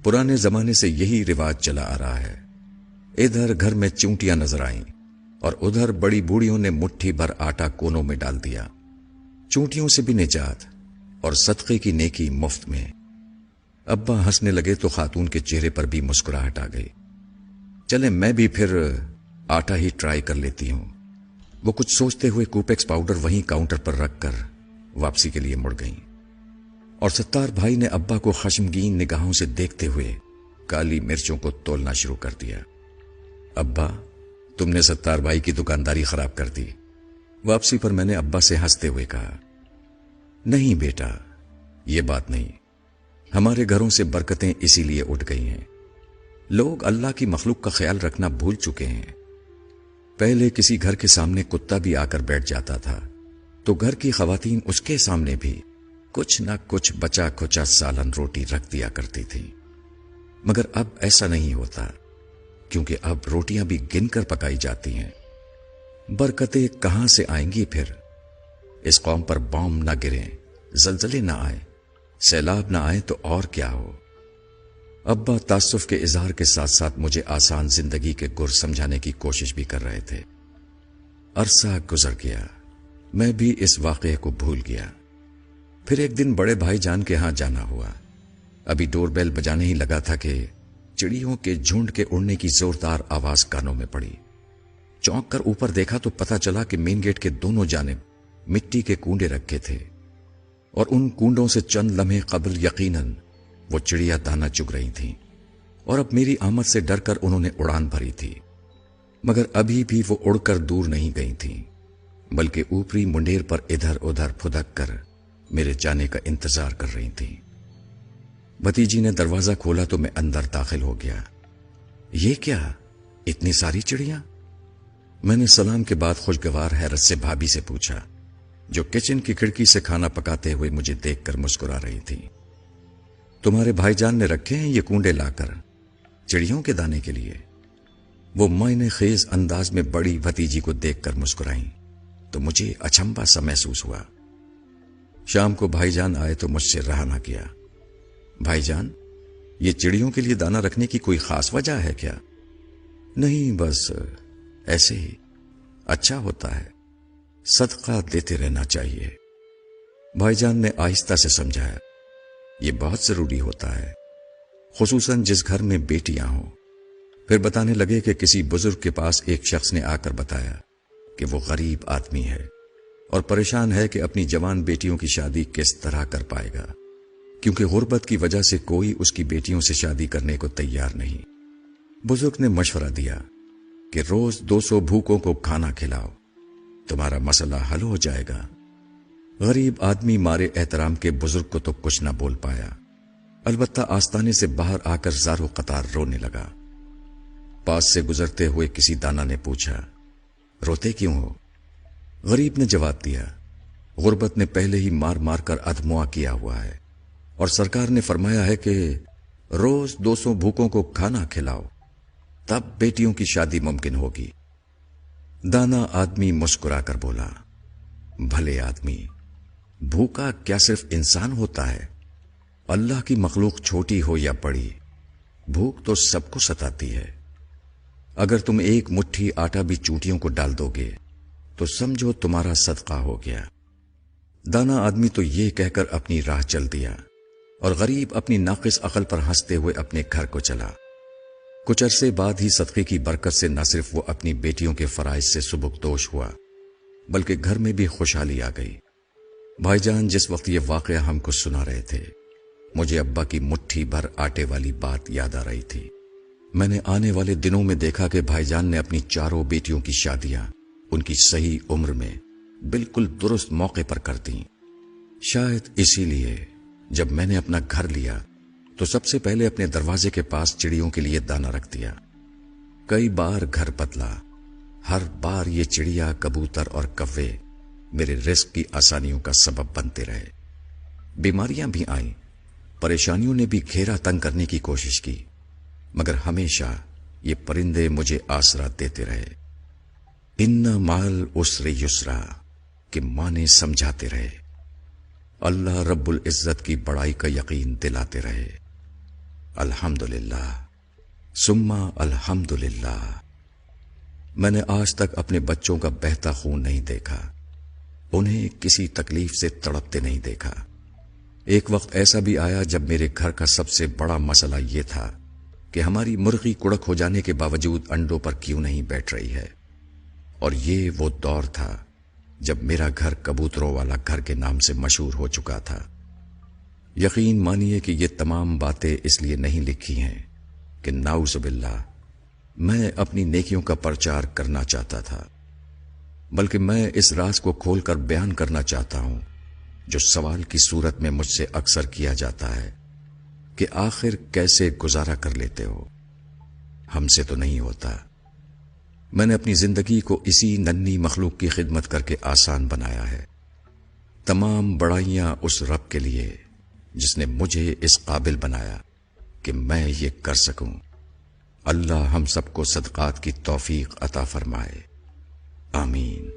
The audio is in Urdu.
پرانے زمانے سے یہی رواج چلا آ رہا ہے۔ ادھر گھر میں چونٹیاں نظر آئیں اور ادھر بڑی بوڑھیوں نے مٹھی بھر آٹا کونوں میں ڈال دیا۔ چونٹیوں سے بھی نجات اور صدقے کی نیکی مفت میں۔ ابا ہنسنے لگے تو خاتون کے چہرے پر بھی مسکراہٹ آ گئی۔ چلے میں بھی پھر آٹا ہی ٹرائی کر لیتی ہوں۔ وہ کچھ سوچتے ہوئے کوپیکس پاؤڈر وہیں کاؤنٹر پر رکھ کر واپسی کے لیے مڑ گئیں، اور ستار بھائی نے ابا کو خشمگین نگاہوں سے دیکھتے ہوئے کالی مرچوں کو تولنا شروع کر دیا۔ ابا، تم نے ستار بھائی کی دکانداری خراب کر دی۔ واپسی پر میں نے ابا سے ہنستے ہوئے کہا، نہیں بیٹا، یہ بات نہیں، ہمارے گھروں سے برکتیں اسی لیے اٹھ گئی ہیں۔ لوگ اللہ کی مخلوق کا خیال رکھنا بھول چکے ہیں۔ پہلے کسی گھر کے سامنے کتا بھی آ کر بیٹھ جاتا تھا تو گھر کی خواتین اس کے سامنے بھی کچھ نہ کچھ بچا کھچا سالن روٹی رکھ دیا کرتی تھی، مگر اب ایسا نہیں ہوتا، کیونکہ اب روٹیاں بھی گن کر پکائی جاتی ہیں۔ برکتیں کہاں سے آئیں گی پھر؟ اس قوم پر بام نہ گریں، زلزلے نہ آئیں، سیلاب نہ آئے تو اور کیا ہو۔ ابا تاسف کے اظہار کے ساتھ ساتھ مجھے آسان زندگی کے گر سمجھانے کی کوشش بھی کر رہے تھے۔ عرصہ گزر گیا، میں بھی اس واقعے کو بھول گیا۔ پھر ایک دن بڑے بھائی جان کے ہاں جانا ہوا۔ ابھی ڈور بیل بجانے ہی لگا تھا کہ چڑیوں کے جھنڈ کے اڑنے کی زوردار آواز کانوں میں پڑی۔ چونک کر اوپر دیکھا تو پتا چلا کہ مین گیٹ کے دونوں جانب مٹی کے کنڈے رکھے تھے، اور ان کنڈوں سے چند لمحے قبل یقیناً وہ چڑیا دانہ چگ رہی تھیں، اور اب میری آمد سے ڈر کر انہوں نے اڑان بھری تھی، مگر ابھی بھی وہ اڑ کر دور نہیں گئی تھیں، بلکہ اوپری منڈیر پر ادھر ادھر پھدک کر میرے جانے کا انتظار کر رہی تھیں۔ بھتیجی نے دروازہ کھولا تو میں اندر داخل ہو گیا۔ یہ کیا، اتنی ساری چڑیاں؟ میں نے سلام کے بعد خوشگوار حیرت سے بھابھی سے پوچھا، جو کچن کی کھڑکی سے کھانا پکاتے ہوئے مجھے دیکھ کر مسکرا رہی تھی۔ تمہارے بھائی جان نے رکھے ہیں یہ کنڈے لا کر چڑیوں کے دانے کے لیے؟ وہ معنی خیز انداز میں بڑی بھتیجی کو دیکھ کر مسکرائیں تو مجھے اچنبھا سا محسوس ہوا۔ شام کو بھائی جان آئے تو مجھ سے رہا نہ کیا۔ بھائی جان، یہ چڑیوں کے لیے دانہ رکھنے کی کوئی خاص وجہ ہے کیا؟ نہیں، بس ایسے ہی، اچھا ہوتا ہے، صدقہ دیتے رہنا چاہیے۔ بھائی جان نے آہستہ سے سمجھایا، یہ بہت ضروری ہوتا ہے، خصوصاً جس گھر میں بیٹیاں ہوں۔ پھر بتانے لگے کہ کسی بزرگ کے پاس ایک شخص نے آ کر بتایا کہ وہ غریب آدمی ہے اور پریشان ہے کہ اپنی جوان بیٹیوں کی شادی کس طرح کر پائے گا، کیونکہ غربت کی وجہ سے کوئی اس کی بیٹیوں سے شادی کرنے کو تیار نہیں۔ بزرگ نے مشورہ دیا کہ روز 200 بھوکوں کو کھانا کھلاؤ، تمہارا مسئلہ حل ہو جائے گا۔ غریب آدمی مارے احترام کے بزرگ کو تو کچھ نہ بول پایا، البتہ آستانے سے باہر آ کر زار و قطار رونے لگا۔ پاس سے گزرتے ہوئے کسی دانا نے پوچھا، روتے کیوں ہو؟ غریب نے جواب دیا، غربت نے پہلے ہی مار مار کر ادھموا کیا ہوا ہے، اور سرکار نے فرمایا ہے کہ روز 200 بھوکوں کو کھانا کھلاؤ، تب بیٹیوں کی شادی ممکن ہوگی۔ دانا آدمی مسکرا کر بولا، بھلے آدمی، بھوکا کیا صرف انسان ہوتا ہے؟ اللہ کی مخلوق چھوٹی ہو یا بڑی، بھوک تو سب کو ستاتی ہے۔ اگر تم ایک مٹھی آٹا بھی چونٹیوں کو ڈال دو گے تو سمجھو تمہارا صدقہ ہو گیا۔ دانا آدمی تو یہ کہہ کر اپنی راہ چل دیا، اور غریب اپنی ناقص عقل پر ہنستے ہوئے اپنے گھر کو چلا۔ کچھ عرصے بعد ہی صدقے کی برکت سے نہ صرف وہ اپنی بیٹیوں کے فرائض سے سبکدوش ہوا، بلکہ گھر میں بھی خوشحالی آ گئی۔ بھائی جان جس وقت یہ واقعہ ہم کو سنا رہے تھے، مجھے ابا کی مٹھی بھر آٹے والی بات یاد آ رہی تھی۔ میں نے آنے والے دنوں میں دیکھا کہ بھائی جان نے اپنی چاروں بیٹیوں کی شادیاں ان کی صحیح عمر میں بالکل درست موقع پر کر دیں۔ شاید اسی لیے جب میں نے اپنا گھر لیا تو سب سے پہلے اپنے دروازے کے پاس چڑیوں کے لیے دانہ رکھ دیا۔ کئی بار گھر بدلا، ہر بار یہ چڑیا، کبوتر اور کوے میرے رزق کی آسانیوں کا سبب بنتے رہے۔ بیماریاں بھی آئیں، پریشانیوں نے بھی گھیرا تنگ کرنے کی کوشش کی، مگر ہمیشہ یہ پرندے مجھے آسرا دیتے رہے۔ ان مال عسر یسرا کے معنی سمجھاتے رہے، اللہ رب العزت کی بڑائی کا یقین دلاتے رہے۔ الحمدللہ ثم الحمدللہ۔ میں نے آج تک اپنے بچوں کا بہتا خون نہیں دیکھا، انہیں کسی تکلیف سے تڑپتے نہیں دیکھا۔ ایک وقت ایسا بھی آیا جب میرے گھر کا سب سے بڑا مسئلہ یہ تھا کہ ہماری مرغی کڑک ہو جانے کے باوجود انڈوں پر کیوں نہیں بیٹھ رہی ہے، اور یہ وہ دور تھا جب میرا گھر کبوتروں والا گھر کے نام سے مشہور ہو چکا تھا۔ یقین مانیے کہ یہ تمام باتیں اس لیے نہیں لکھی ہیں کہ نعوذ باللہ میں اپنی نیکیوں کا پرچار کرنا چاہتا تھا، بلکہ میں اس راز کو کھول کر بیان کرنا چاہتا ہوں جو سوال کی صورت میں مجھ سے اکثر کیا جاتا ہے کہ آخر کیسے گزارا کر لیتے ہو؟ ہم سے تو نہیں ہوتا۔ میں نے اپنی زندگی کو اسی ننھی مخلوق کی خدمت کر کے آسان بنایا ہے۔ تمام بڑائیاں اس رب کے لیے جس نے مجھے اس قابل بنایا کہ میں یہ کر سکوں۔ اللہ ہم سب کو صدقات کی توفیق عطا فرمائے، آمین۔